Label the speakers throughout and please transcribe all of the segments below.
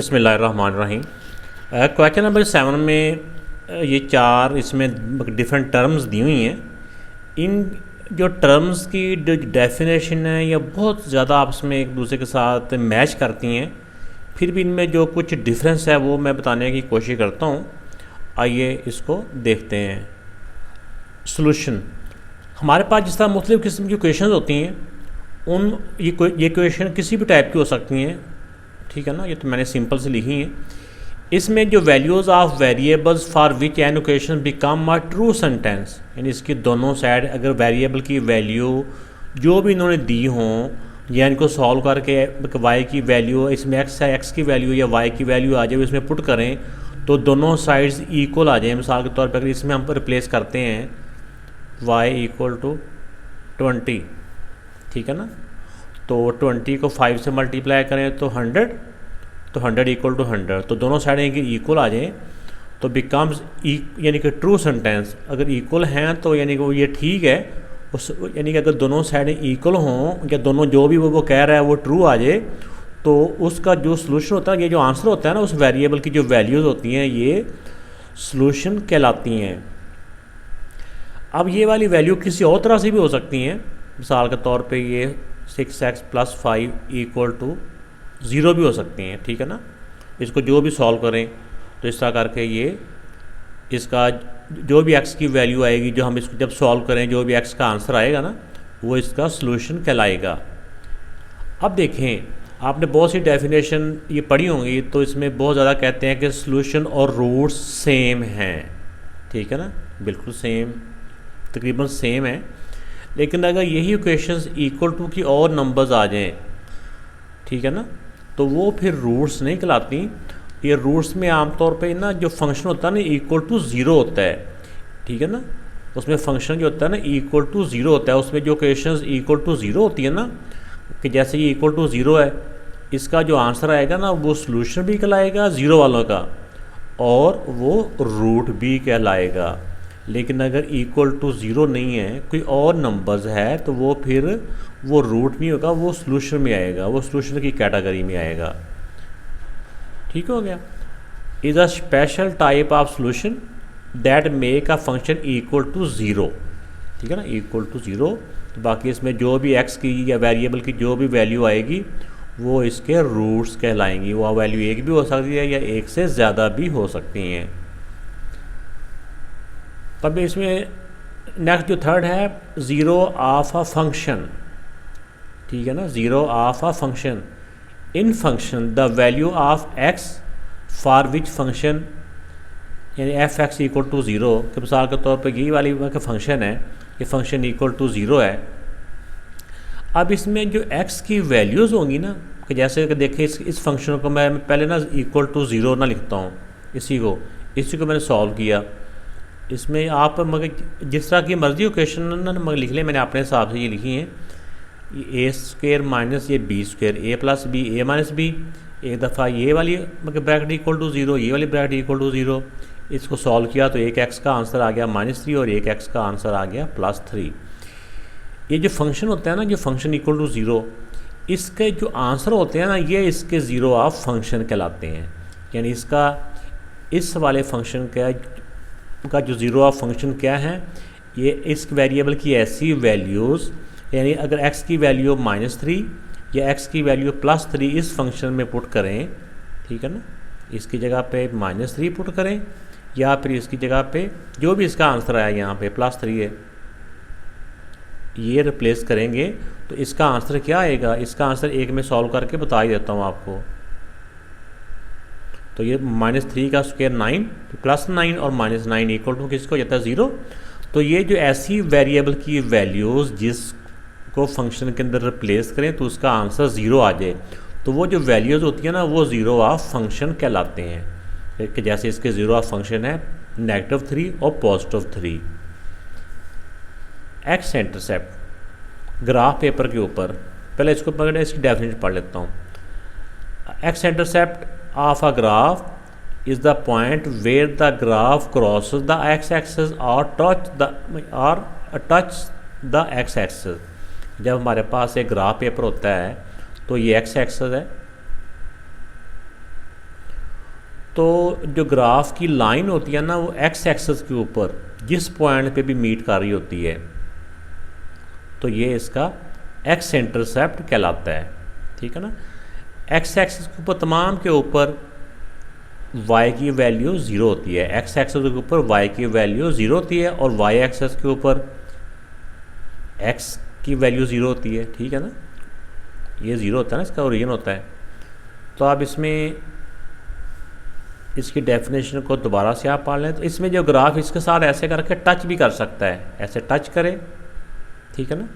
Speaker 1: बिस्मिल्लाहिर्रहमानिर्रहीम। Question number 7 में ये चार इसमें डिफरेंट टर्म्स दी हुई हैं। इन जो टर्म्स की जो डेफिनेशन है ये बहुत ज़्यादा आपस में एक दूसरे के साथ मैच करती हैं, फिर भी इनमें जो कुछ डिफरेंस है वो मैं बताने की कोशिश करता हूँ। आइए इसको देखते हैं। सॉल्यूशन, हमारे पास जिस तरह मुख्तलिफ़ किस्म की क्वेश्चन होती हैं, ये क्वेश्चन किसी भी टाइप की हो सकती हैं, ठीक है ना। ये तो मैंने सिंपल से लिखी हैं। इसमें जो values of variables for which an equation become a true sentence, यानी इसकी दोनों साइड अगर वेरिएबल की वैल्यू जो भी इन्होंने दी हों या इनको सॉल्व करके वाई की वैल्यू इसमें एक्स की वैल्यू या वाई की वैल्यू आ जाए, इसमें पुट करें तो दोनों साइड्स इक्वल आ जाए। मिसाल के तौर पर अगर इसमें हम रिप्लेस करते हैं y इक्वल टू 20, ठीक है ना, तो 20 को 5 से मल्टीप्लाई करें तो 100, तो 100 इक्वल टू 100, तो दोनों साइडें इक्वल आ जाएँ तो बिकम्स यानी कि ट्रू सेंटेंस। अगर इक्वल हैं तो यानी कि वो ये ठीक है, उस यानी कि अगर दोनों साइडें इक्वल हों या दोनों जो भी वो कह रहा है वो ट्रू आ जाए, तो उसका जो सॉल्यूशन होता है, ये जो आंसर होता है ना, उस वेरिएबल की जो वैल्यूज़ होती हैं ये सॉल्यूशन कहलाती हैं। अब ये वाली वैल्यू किसी और तरह से भी हो सकती हैं। मिसाल के तौर पे ये 6x + 5 इक्वल टू 0 भी हो सकती हैं, ठीक है ना। इसको जो भी सॉल्व करें तो इस तरह करके ये इसका जो भी x की वैल्यू आएगी, जो हम इसको जब सॉल्व करें जो भी x का आंसर आएगा ना, वो इसका सॉल्यूशन कहलाएगा। अब देखें, आपने बहुत सी डेफिनेशन ये पढ़ी होंगी, तो इसमें बहुत ज़्यादा कहते हैं कि सॉल्यूशन और रूट्स सेम हैं, ठीक है ना, बिल्कुल सेम, तकरीबन सेम है। लेकिन अगर यही इक्वेशंस इक्वल टू की और नंबर्स आ जाएं, ठीक है ना, तो वो फिर रूट्स नहीं कहलाती। ये रूट्स में आमतौर पे ना जो फंक्शन होता है ना इक्वल टू 0 होता है, ठीक है ना। उसमें फंक्शन जो होता है ना इक्वल टू 0 होता है। उसमें जो इक्वेशंस इक्वल टू 0 होती है ना, कि जैसे ये इक्वल टू 0 है, इसका जो आंसर आएगा ना वो सॉल्यूशन भी कहलाएगा 0 वालों का, और वो रूट भी कहलाएगा। लेकिन अगर इक्वल टू 0 नहीं है, कोई और नंबर्स है, तो वो फिर वो रूट नहीं होगा, वो सॉल्यूशन में आएगा, वो सॉल्यूशन की कैटेगरी में आएगा। ठीक हो गया। Is a special type of solution that make a function equal to 0, ठीक है ना, इक्वल टू 0। तो बाकी इसमें जो भी x की या वेरिएबल की जो भी वैल्यू आएगी वो इसके रूट्स कहलाएंगी। वो वैल्यू एक भी हो सकती है या एक से ज़्यादा भी हो सकती हैं। तब इसमें नेक्स्ट जो थर्ड है, ज़ीरो ऑफ अ फंक्शन, ठीक है ना, zero of a function. In function the value of x for which function, यानी f(x) इक्वल टू 0 के मिसाल के तौर पर यही वाली का फंक्शन है, ये फंक्शन इक्वल टू 0 है। अब इसमें जो x की वैल्यूज़ होंगी ना, कि जैसे कि देखें इस फंक्शन को मैं पहले ना इक्वल टू 0 ना लिखता हूँ, इसी को मैंने सॉल्व किया। इसमें आप मगर जिस तरह की मर्जी क्वेश्चन ना मगर लिख लें, मैंने अपने हिसाब से ये लिखी हैं, ये a² माइनस ये b², a + b a - b, एक दफ़ा ये वाली मतलब ब्रैकेट इक्वल टू 0, ये वाली ब्रैकेट इक्वल टू 0। इसको सॉल्व किया तो एक x का आंसर आ गया -3 और एक x का आंसर आ गया +3। ये जो फंक्शन होता है ना, जो फंक्शन इक्वल टू 0, इसके जो आंसर होते हैं ना, ये इसके ज़ीरो ऑफ फंक्शन कहलाते हैं। यानी इसका इस वाले फंक्शन का जो ज़ीरो ऑफ फंक्शन क्या है, ये इस वेरिएबल की ऐसी वैल्यूज़, यानी अगर x की वैल्यू -3 या x की वैल्यू +3 इस फंक्शन में पुट करें, ठीक है ना, इसकी जगह पे -3 पुट करें या फिर इसकी जगह पे जो भी इसका आंसर आया यहाँ पे +3 है, ये रिप्लेस करेंगे तो इसका आंसर क्या आएगा। इसका आंसर एक में सॉल्व करके बता ही देता हूँ आपको। तो ये -3 का स्क्वायर 9, +9 और -9 इक्वल टू किसको जाता है 0। तो ये जो ऐसी वेरिएबल की वैल्यूज़ जिसको फंक्शन के अंदर रिप्लेस करें तो उसका आंसर 0 आ जाए, तो वो जो वैल्यूज़ होती है ना वो ज़ीरो ऑफ फंक्शन कहलाते हैं। कि जैसे इसके ज़ीरो ऑफ फंक्शन है -3 और +3। एक्स इंटरसेप्ट ग्राफ पेपर के ऊपर, पहले इसको पकड़े, इसकी डेफिनेशन पढ़ लेता हूँ। X intercept of a graph is the point where the graph crosses the x-axis or touch the x-axis। जब हमारे पास एक ग्राफ पेपर होता है तो ये x-axis है, तो जो ग्राफ की लाइन होती है ना वो एक्स एक्सिस के ऊपर जिस पॉइंट पे भी मीट कर रही होती है तो ये इसका एक्स इंटरसेप्ट कहलाता है। ठीक है ना। एक्स एक्सिस के ऊपर तमाम के ऊपर y की वैल्यू ज़ीरो होती है। एक्स एक्सिस के ऊपर y की वैल्यू ज़ीरो होती है और y एक्सिस के ऊपर x की वैल्यू ज़ीरो होती है। ठीक है ना। ये ज़ीरो होता है ना, इसका ओरिजिन होता है। तो आप इसमें इसकी डेफिनेशन को दोबारा से आप पढ़ लें तो इसमें जो ग्राफ इसके साथ ऐसे करके टच भी कर सकता है, ऐसे टच करे, ठीक है ना,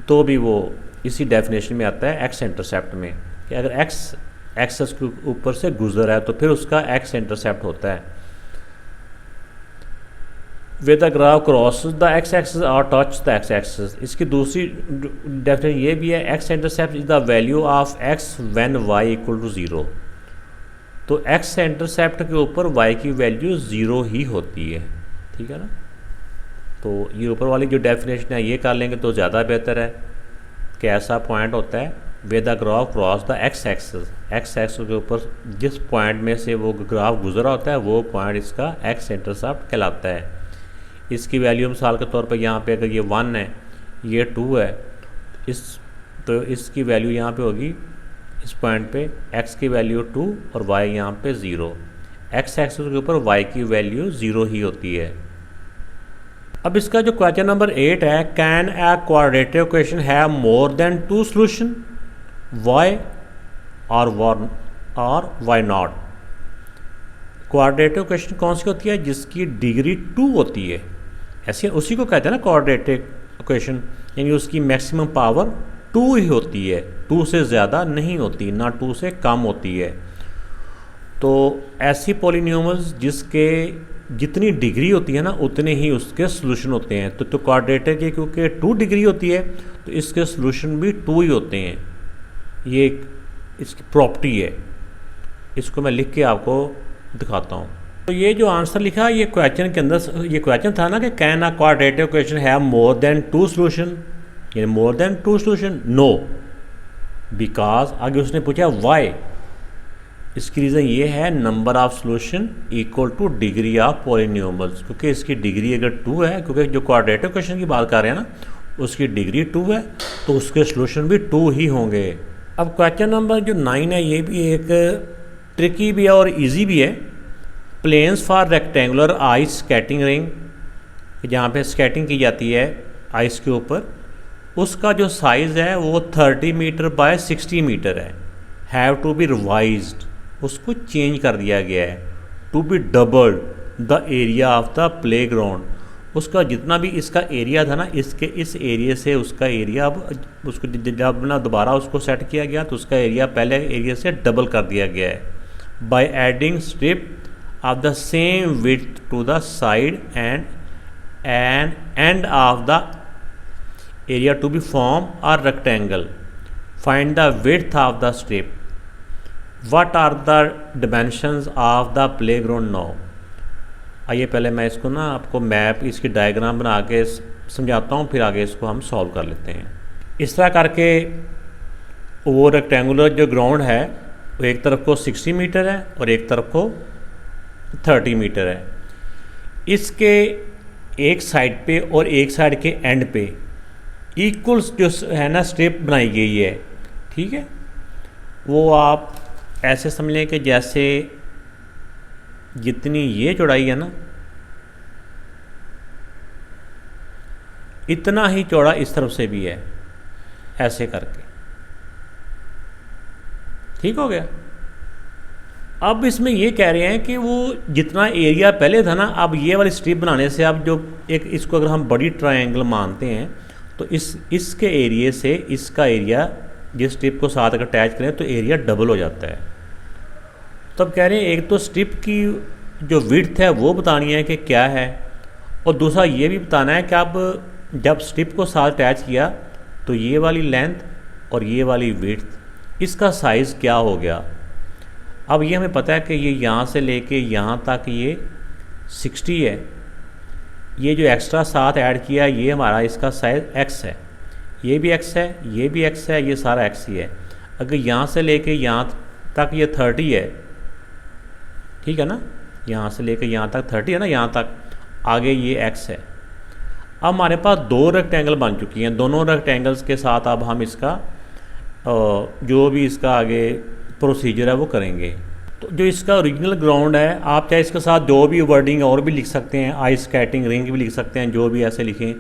Speaker 1: तो भी वो इसी डेफिनेशन में आता है एक्स इंटरसेप्ट में कि अगर एक्स एक्सेस के ऊपर से गुजर है तो फिर उसका एक्स इंटरसेप्ट होता है। With the graph cross the X axis और टच द एक्स एक्सिस। इसकी दूसरी डेफिनेशन ये भी है, X intercept is the value of X when Y equal to zero. तो एक्स इंटरसेप्ट के ऊपर वाई की वैल्यू ज़ीरो ही होती है। ठीक है ना। तो ये ऊपर वाली जो डेफिनेशन है ये कर लेंगे तो ज़्यादा बेहतर है कि ऐसा पॉइंट होता है way the graph cross the X axis. X axis के ऊपर जिस पॉइंट में से वो ग्राफ गुजरा होता है वो पॉइंट इसका एक्स इंटरसेप्ट कहलाता है। इसकी वैल्यू मिसाल के तौर पर यहाँ पे अगर ये 1 है, ये 2 है, तो इसकी वैल्यू यहाँ पे होगी इस पॉइंट पे x की वैल्यू 2 और y यहाँ पे 0। एक्स एक्सिस के ऊपर y की वैल्यू 0 ही होती है। अब इसका जो क्वेश्चन नंबर 8 है, can a quadratic equation have more than 2 solution y और y नॉट। क्वाड्रेटिक इक्वेशन कौन सी होती है? जिसकी डिग्री 2 होती है। ऐसे उसी को कहते हैं ना क्वाड्रेटिक इक्वेशन, यानी उसकी मैक्सिमम पावर 2 ही होती है, 2 से ज़्यादा नहीं होती, ना 2 से कम होती है। तो ऐसी पॉलिनोमियल्स जिसके जितनी डिग्री होती है ना उतने ही उसके सॉल्यूशन होते हैं। तो क्वाड्रेटिक की क्योंकि 2 डिग्री होती है तो इसके सॉल्यूशन भी 2 ही होते हैं। ये इसकी प्रॉपर्टी है, इसको मैं लिख के आपको दिखाता हूँ। तो ये जो आंसर लिखा ये क्वेश्चन के अंदर, ये क्वेश्चन था ना कि can a quadratic equation have more than 2 solution, यानी more than 2 solution. No, because आगे उसने पूछा वाई। इसकी रीज़न ये है number of solution equal to degree of polynomials, क्योंकि इसकी डिग्री अगर 2 है, क्योंकि जो क्वाड्रेटिक इक्वेशन की बात कर रहे हैं ना उसकी डिग्री 2 है तो उसके सॉल्यूशन भी 2 ही होंगे। अब क्वेश्चन नंबर जो 9 है ये भी एक ट्रिकी भी है और इजी भी है। Plans for rectangular ice skating ring, जहाँ पे स्केटिंग की जाती है आइस के ऊपर, उसका जो साइज़ है वो 30 मीटर बाय 60 मीटर है। हैव टू बी रिवाइज्ड, उसको चेंज कर दिया गया है। To be doubled the area of the playground, उसका जितना भी इसका एरिया था ना इसके इस एरिया से उसका एरिया अब उसको जब ना दोबारा उसको सेट किया गया तो उसका एरिया पहले एरिया से डबल कर दिया गया है by adding strip of the same width to the side and end of the area to be form are rectangle. Find the width of the strip. What are the dimensions of the playground now. आइए पहले मैं इसको ना आपको map इसकी diagram बना के समझाता हूँ, फिर आगे इसको हम सॉल्व कर लेते हैं। इस तरह करके वो रेक्टेंगुलर जो ग्राउंड है वो एक तरफ को 60 मीटर है और एक तरफ को 30 मीटर है। इसके एक साइड पे और एक साइड के एंड पे इक्वल जो है ना स्ट्रिप बनाई गई है, ठीक है। वो आप ऐसे समझ लें कि जैसे जितनी ये चौड़ाई है ना इतना ही चौड़ा इस तरफ से भी है, ऐसे करके, ठीक हो गया। अब इसमें ये कह रहे हैं कि वो जितना एरिया पहले था ना, अब ये वाली स्ट्रिप बनाने से अब जो एक इसको अगर हम बड़ी ट्रायंगल मानते हैं तो इसके एरिया से इसका एरिया जिस स्ट्रिप को साथ अगर अटैच करें तो एरिया डबल हो जाता है। तब कह रहे हैं एक तो स्ट्रिप की जो विड्थ है वो बतानी है कि क्या है, और दूसरा ये भी बताना है कि अब जब स्ट्रिप को साथ अटैच किया तो ये वाली लेंथ और ये वाली विड्थ इसका साइज़ क्या हो गया। अब ये हमें पता है कि ये यहाँ से लेके यहाँ तक ये 60 है। ये जो एक्स्ट्रा साथ ऐड किया ये हमारा इसका साइज़ x है, ये भी x है, ये भी x है, ये सारा x ही है। अगर यहाँ से लेके यहाँ तक ये 30 है, ठीक है ना, यहाँ से लेकर यहाँ तक 30 है ना, यहाँ तक आगे ये x है। अब हमारे पास दो रेक्टेंगल बन चुकी हैं, दोनों रेक्टेंगल्स के साथ अब हम इसका जो भी इसका आगे प्रोसीजर है वो करेंगे। तो जो इसका ओरिजिनल ग्राउंड है, आप चाहे इसके साथ जो भी वर्डिंग और भी लिख सकते हैं, आइस स्केटिंग रिंग भी लिख सकते हैं, जो भी ऐसे लिखें।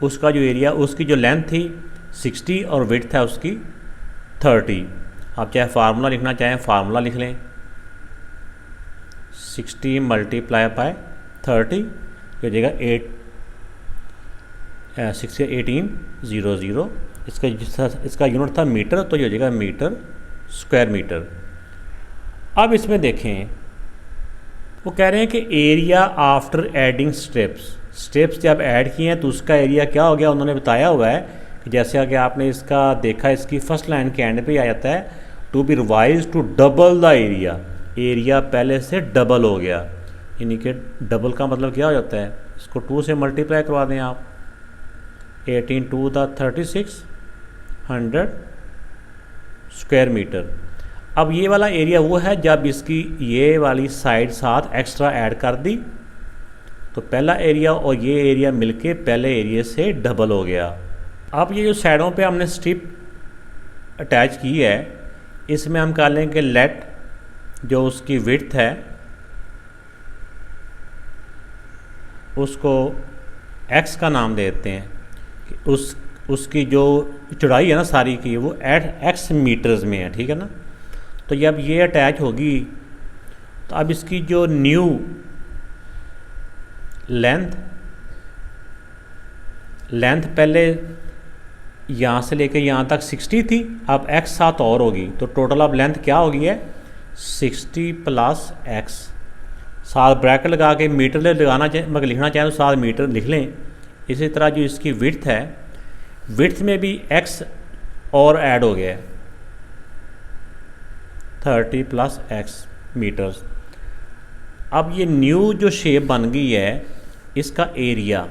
Speaker 1: उसका जो एरिया, उसकी जो लेंथ थी 60 और विड्थ है उसकी 30। आप चाहे फार्मूला लिखना चाहें फार्मूला लिख लें, 60 मल्टीप्लाई बाय 30 हो जाएगा 1800। इसका यूनिट था मीटर, तो ये हो जाएगा मीटर स्क्वायर मीटर। अब इसमें देखें, वो कह रहे हैं कि एरिया आफ्टर एडिंग स्टेप्स जब ऐड किए हैं तो उसका एरिया क्या हो गया। उन्होंने बताया हुआ है कि जैसे कि आपने इसका देखा, इसकी फर्स्ट लाइन के एंड पे आ जाता है to be revise to double the area पहले से डबल हो गया। यानी कि डबल का मतलब क्या हो जाता है, इसको 2 से मल्टीप्लाई करवा दें आप, 18 टू द 3600 स्क्वायर मीटर। अब ये वाला एरिया वो है जब इसकी ये वाली साइड साथ एक्स्ट्रा ऐड कर दी तो पहला एरिया और ये एरिया मिलके पहले एरिया से डबल हो गया। अब ये जो साइडों पे हमने स्ट्रिप अटैच की है, इसमें हम कह लें कि लेट जो उसकी विड्थ है उसको x का नाम देते हैं कि उसकी जो चौड़ाई है ना सारी की, वो x मीटर्स में है, ठीक है ना। तो जब ये अटैच होगी तो अब इसकी जो न्यू लेंथ पहले यहाँ से लेकर यहाँ तक 60 थी, अब x साथ और होगी तो टोटल अब लेंथ क्या होगी है 60 प्लस x। साथ ब्रैकेट लगा के मीटर लगाना चाहे, मगर लिखना चाहें तो साथ मीटर लिख लें। इसी तरह जो इसकी विड्थ है, विड्थ में भी x और ऐड हो गया है 30 प्लस x मीटर्स। अब ये न्यू जो शेप बन गई है, इसका एरिया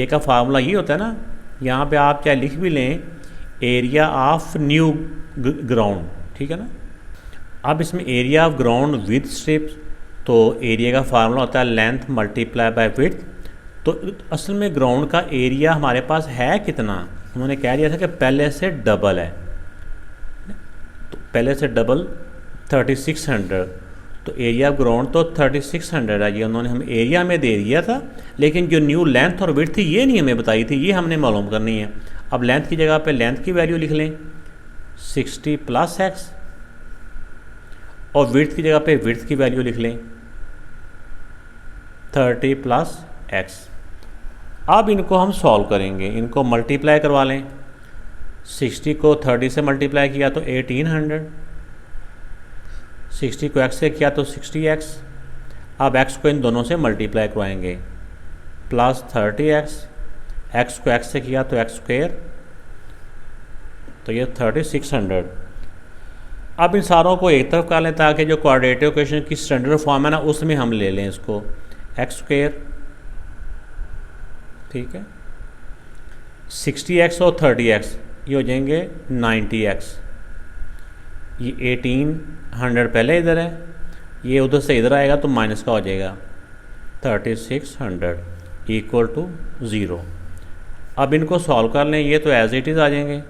Speaker 1: का फार्मूला ये होता है ना, यहाँ पे आप चाहे लिख भी लें एरिया ऑफ न्यू ग्राउंड, ठीक है ना। अब इसमें area of ground with strips, तो एरिया का फार्मूला होता है लेंथ मल्टीप्लाई बाय विड्थ। तो असल में ग्राउंड का एरिया हमारे पास है कितना, उन्होंने कह दिया था कि पहले से डबल है, तो पहले से डबल 3600, तो एरिया ऑफ ग्राउंड तो 3600 है। ये उन्होंने हमें एरिया में दे दिया था, लेकिन जो न्यू लेंथ और विड्थ थी ये नहीं हमें बताई थी, ये हमने मालूम करनी है। अब लेंथ की जगह पे लेंथ की वैल्यू लिख लें 60 प्लस x, और विड्थ की जगह पे विड्थ की वैल्यू लिख लें 30 प्लस x। अब इनको हम सॉल्व करेंगे, इनको मल्टीप्लाई करवा लें। 60 को 30 से मल्टीप्लाई किया तो 1800, 60 को x से किया तो 60x। अब x को इन दोनों से मल्टीप्लाई करवाएंगे, प्लस 30x, x को x से किया तो x स्क्वायर, तो ये 3600। अब इन सारों को एक तरफ कर लें ताकि जो क्वाड्रेटिक इक्वेशन की स्टैंडर्ड फॉर्म है ना उसमें हम ले लें इसको, x स्क्वायर, ठीक है, 60x और 30x ये हो जाएंगे 90x। ये 1800 पहले इधर है, ये उधर से इधर आएगा तो माइनस का हो जाएगा 3600 इक्वल टू 0। अब इनको सॉल्व कर लें, ये तो एज इट इज़ आ जाएंगे,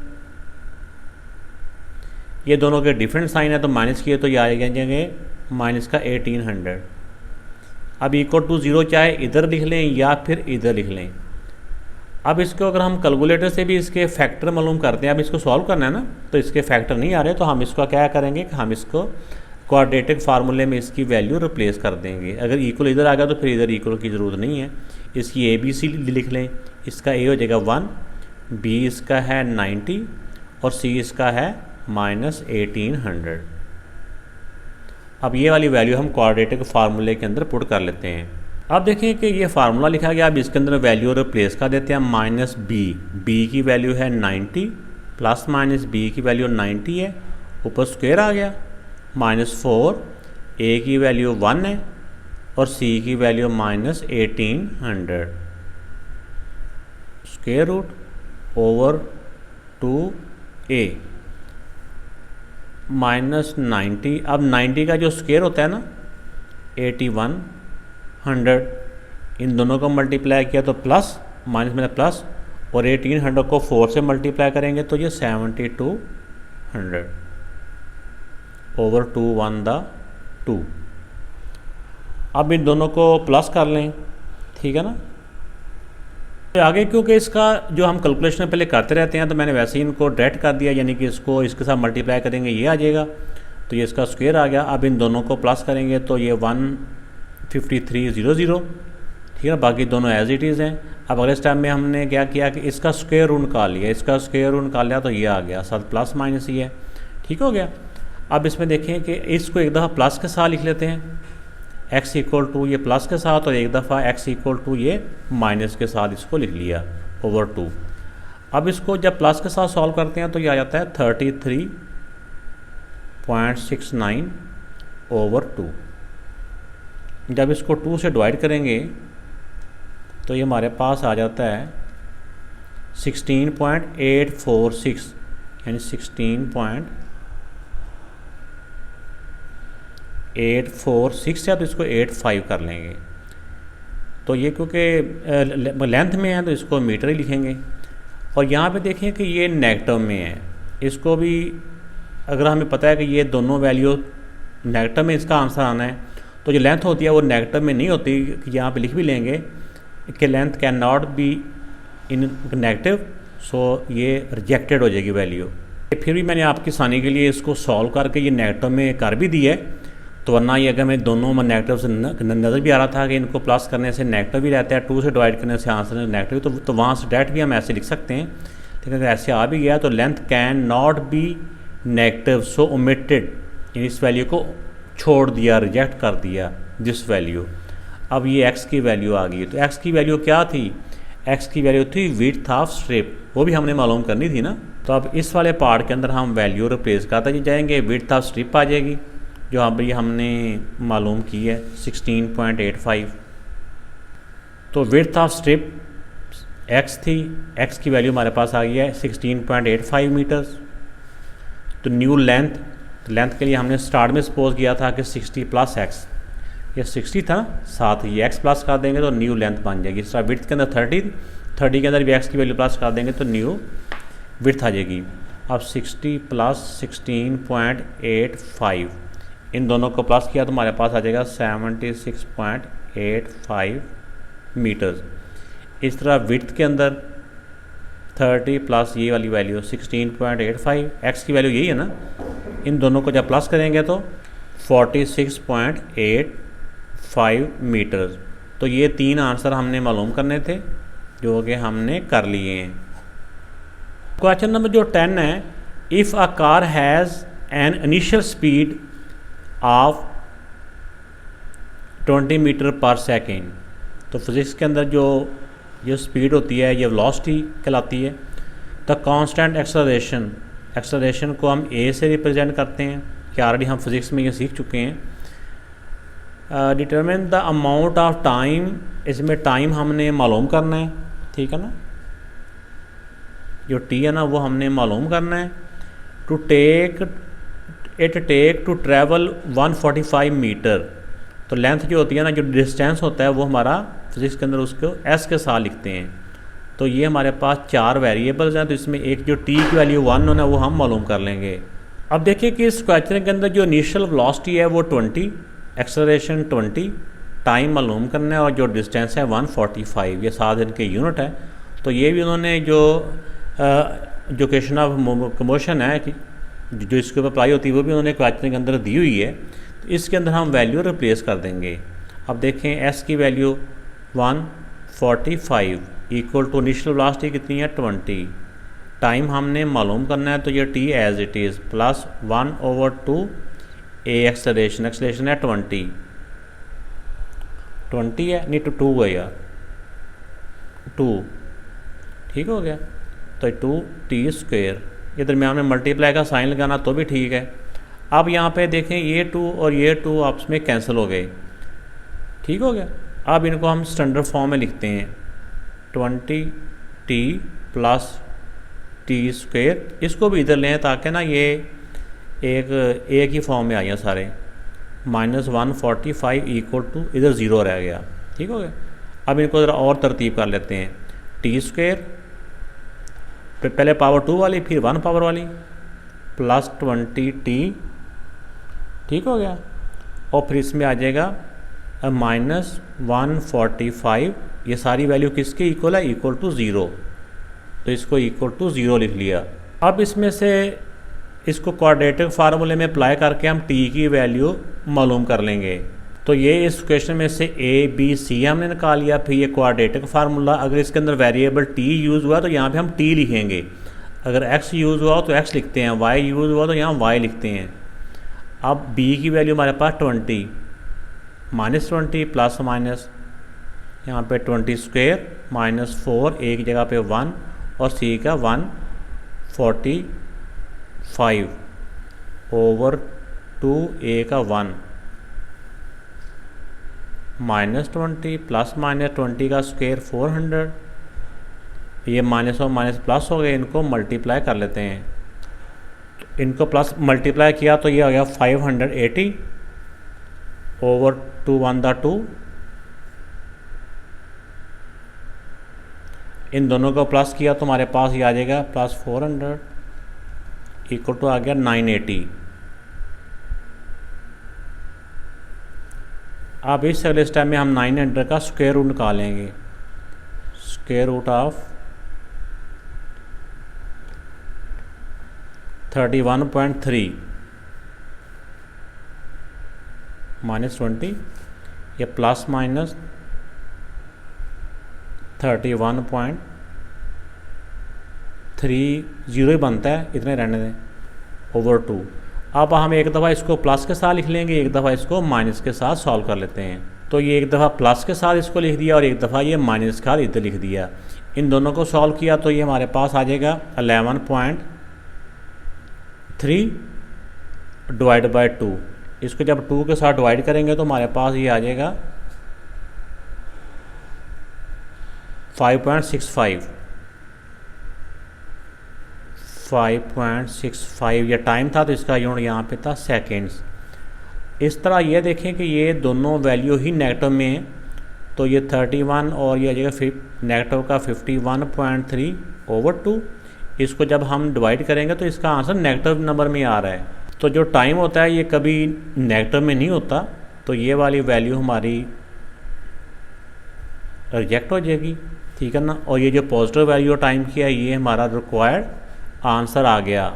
Speaker 1: ये दोनों के डिफरेंट साइन है तो माइनस किए तो ये आ जाएंगे माइनस का 1800। अब इक्वल टू 0 चाहे इधर लिख लें या फिर इधर लिख लें। अब इसको अगर हम कैलकुलेटर से भी इसके फैक्टर मालूम करते हैं, अब इसको सॉल्व करना है ना तो इसके फैक्टर नहीं आ रहे, तो हम इसका क्या करेंगे कि हम इसको क्वाड्रेटिक फार्मूले में इसकी वैल्यू रिप्लेस कर देंगे। अगर इक्वल इधर आ गया तो फिर इधर इक्वल की ज़रूरत नहीं है। इसकी ABC लिख लें, इसका A हो जाएगा 1, B इसका है 90 और C इसका है -1800। अब ये वाली वैल्यू हम क्वाड्रेटिक फार्मूले के अंदर पुट कर लेते हैं। अब देखें कि ये फार्मूला लिखा गया, अब इसके अंदर वैल्यू रिप्लेस कर देते हैं। -b की वैल्यू है 90, प्लस माइनस b की वैल्यू 90 है, ऊपर स्क्वायर आ गया, -4, a की वैल्यू 1 है और c की value -1800, square root over 2a। -90। अब 90 का जो स्क्वायर होता है ना 8100, इन दोनों को मल्टीप्लाई किया तो प्लस, माइनस में प्लस, और 1800 को 4 से मल्टीप्लाई करेंगे तो ये 7200 ओवर 2 1 द 2। अब इन दोनों को प्लस कर लें, ठीक है ना। तो आगे क्योंकि इसका जो हम कैलकुलेशन पहले करते रहते हैं तो मैंने वैसे ही इनको डायरेक्ट कर दिया, यानी कि इसको इसके साथ मल्टीप्लाई करेंगे ये आ जाएगा, तो ये इसका स्क्वायर आ गया। अब इन दोनों को प्लस करेंगे तो ये 15300, ठीक है। बाकी दोनों एज इट इज़ हैं। अब अगले स्टेप में हमने क्या किया कि इसका स्क्वायर रूट निकाल लिया, इसका स्क्वायर रूट निकाल लिया तो ये आ गया, साथ प्लस माइनस ही है, ठीक हो गया। अब इसमें देखें कि इसको एक दफ़ा प्लस के साथ लिख लेते हैं, x इक्वल टू ये प्लस के साथ, और एक दफ़ा x इक्वल टू ये माइनस के साथ इसको लिख लिया ओवर 2। अब इसको जब प्लस के साथ सॉल्व करते हैं तो ये आ जाता है 33.69 ओवर 2। जब इसको 2 से डिवाइड करेंगे तो ये हमारे पास आ जाता है 16.846, यानी 16.846 है, तो इसको 85 कर लेंगे। तो ये क्योंकि लेंथ में है तो इसको मीटर ही लिखेंगे। और यहाँ पे देखें कि ये नेगेटिव में है, इसको भी अगर हमें पता है कि ये दोनों वैल्यू नेगेटिव में इसका आंसर आना है, तो जो लेंथ होती है वो नेगेटिव में नहीं होती, यहाँ पे लिख भी लेंगे कि length can not be in negative, so ये रिजेक्टेड हो जाएगी वैल्यू। फिर भी मैंने आपकी आसानी के लिए इसको सॉल्व करके ये नेगेटिव में कर भी दिया है, तो वरना ये अगर मैं दोनों में नेगेटिव से नज़र भी आ रहा था कि इनको प्लस करने से नेगेटिव भी रहता है, 2 से डिवाइड करने से आंसर नेगेटिव, तो वहाँ से डायरेक्ट भी हम ऐसे लिख सकते हैं। लेकिन अगर ऐसे आ भी गया तो length can not B negative, so omitted, इस वैल्यू को छोड़ दिया, रिजेक्ट कर दिया दिस वैल्यू। अब ये x की वैल्यू आ गई, तो x की वैल्यू क्या थी, x की वैल्यू थी विड्थ ऑफ स्ट्रिप, वो भी हमने मालूम करनी थी ना। तो अब इस वाले पार्ट के अंदर हम वैल्यू रिप्लेस करते जाएंगे, विड्थ ऑफ स्ट्रिप आ जाएगी जो अभी हमने मालूम की है 16.85। तो विड्थ ऑफ स्ट्रिप x थी, x की वैल्यू हमारे पास आ गई है 16.85 मीटर्स। तो न्यू लेंथ के लिए हमने स्टार्ट में सपोज किया था कि 60 प्लस x, ये 60 था, साथ ये x प्लस कर देंगे तो न्यू लेंथ बन जाएगी। इस तरह विड्थ के अंदर 30 के अंदर भी x की वैल्यू प्लस कर देंगे तो न्यू विड्थ आ जाएगी। अब 60 प्लस 16.85, इन दोनों को प्लस किया तो हमारे पास आ जाएगा 76.85 मीटर्स। इस तरह विड्थ के अंदर 30 प्लस ये वाली वैल्यू 16.85, x की वैल्यू यही है ना, इन दोनों को जब प्लस करेंगे तो 46.85 मीटर्स। तो ये 3 आंसर हमने मालूम करने थे जो कि हमने कर लिए हैं। क्वेश्चन नंबर जो 10 है, if a car has an initial speed of 20 metre पर सेकेंड। तो फिज़िक्स के अंदर जो स्पीड होती है ये वेलोसिटी कहलाती है। द कांस्टेंट एक्सेलरेशन को हम ए से रिप्रेजेंट करते हैं, कि ऑलरेडी हम फिज़िक्स में ये सीख चुके हैं। Determine the amount of time, इसमें टाइम हमने मालूम करना है, ठीक है ना, जो टी है ना वो हमने मालूम करना है। To take to travel 145 metre. तो लेंथ जो होती है ना, जो डिस्टेंस होता है वो हमारा फिज़िक्स के अंदर उसको एस के साथ लिखते हैं। तो ये हमारे पास 4 वेरिएबल्स हैं, तो इसमें एक जो टी की वैल्यू 1 होना है वो हम मालूम कर लेंगे। अब देखिए कि इस क्वेश्चन के अंदर जो इनिशियल वेलोसिटी है वो 20, एक्सेलरेशन 20, टाइम मालूम करना है और जो डिस्टेंस है 145, ये साथ इनके यूनिट है। तो ये भी उन्होंने जो क्वेश्चन ऑफ मोशन है कि जो इसके ऊपर अप्लाई होती है वो भी उन्होंने क्वेश्चन के अंदर दी हुई है। तो इसके अंदर हम वैल्यू रिप्लेस कर देंगे। अब देखें एस की value 145 equal to initial velocity कितनी है 20, टाइम हमने मालूम करना है तो ये T as it is plus 1/2 A acceleration है 20 है, नहीं तो 2 है यार, 2, ठीक हो गया। तो 2t², ये दरम्यान में मल्टीप्लाई का साइन लगाना तो भी ठीक है। अब यहाँ पे देखें ये 2 और ये 2 आपस में कैंसिल हो गए, ठीक हो गया। अब इनको हम स्टैंडर्ड फॉर्म में लिखते हैं 20t प्लस t², इसको भी इधर लें ताकि ना ये एक ही फॉर्म में आ गया सारे। -145 इक्वल टू इधर ज़ीरो रह गया। ठीक हो गया। अब इनको ज़रा और तरतीब कर लेते हैं। टी स्क्वेयर पहले पावर 2 वाली फिर 1 पावर वाली प्लस 20t। ठीक हो गया। और फिर इसमें आ जाएगा -145। ये सारी वैल्यू किसके इक्वल है? Equal to zero. तो इसको इक्वल टू ज़ीरो लिख लिया। अब इसमें से इसको क्वाड्रेटिक फार्मूले में अप्लाई करके हम t की वैल्यू मालूम कर लेंगे। तो ये इस क्वेश्चन में से a b c हमने निकाल लिया। फिर ये क्वाड्रेटिक फार्मूला, अगर इसके अंदर वेरिएबल t यूज़ हुआ तो यहाँ पे हम t लिखेंगे। अगर x यूज़ हुआ तो x लिखते हैं, y यूज़ हुआ तो यहाँ y लिखते हैं। अब b की वैल्यू हमारे पास 20, -20 प्लस माइनस यहाँ पे 20 स्क्वेयर -4 एक जगह पे 1 और c का 145 ओवर 2 a का 1 -20 प्लस -20 का स्क्वेयर 400। ये माइनस और माइनस प्लस हो गए, इनको मल्टीप्लाई कर लेते हैं। तो इनको प्लस मल्टीप्लाई किया तो ये आ गया 580 ओवर 2 1 दा 2। इन दोनों को प्लस किया तो हमारे पास ये आ जाएगा प्लस 400 इक्वल टू आ गया 980। अब इस अगले स्टेप में हम 900 का स्क्वायर रूट निकालेंगे। स्क्वायर रूट ऑफ 31.3 -20 ये प्लस माइनस 31.30 ही बनता है, इतने रहने दें, ओवर 2। अब हम एक दफ़ा इसको प्लस के साथ लिख लेंगे, एक दफ़ा इसको माइनस के साथ सॉल्व कर लेते हैं। तो ये एक दफ़ा प्लस के साथ इसको लिख दिया और एक दफ़ा ये माइनस के साथ इधर लिख दिया। इन दोनों को सॉल्व किया तो ये हमारे पास आ जाएगा 11.3 डिवाइड बाई 2। इसको जब 2 के साथ डिवाइड करेंगे तो हमारे पास ये आ जाएगा 5.65 या टाइम था तो इसका यूनिट यहाँ पे था सेकेंड्स। इस तरह ये देखें कि ये दोनों वैल्यू ही नेगेटिव में है, तो ये 31 और ये आ जाएगा नेगेटिव का 51.3 ओवर 2। इसको जब हम डिवाइड करेंगे तो इसका आंसर नेगेटिव नंबर में आ रहा है। तो जो टाइम होता है ये कभी नेगेटिव में नहीं होता, तो ये वाली वैल्यू हमारी रिजेक्ट हो जाएगी। ठीक है ना। और ये जो पॉजिटिव वैल्यू टाइम की है ये हमारा रिक्वायर्ड आंसर आ गया।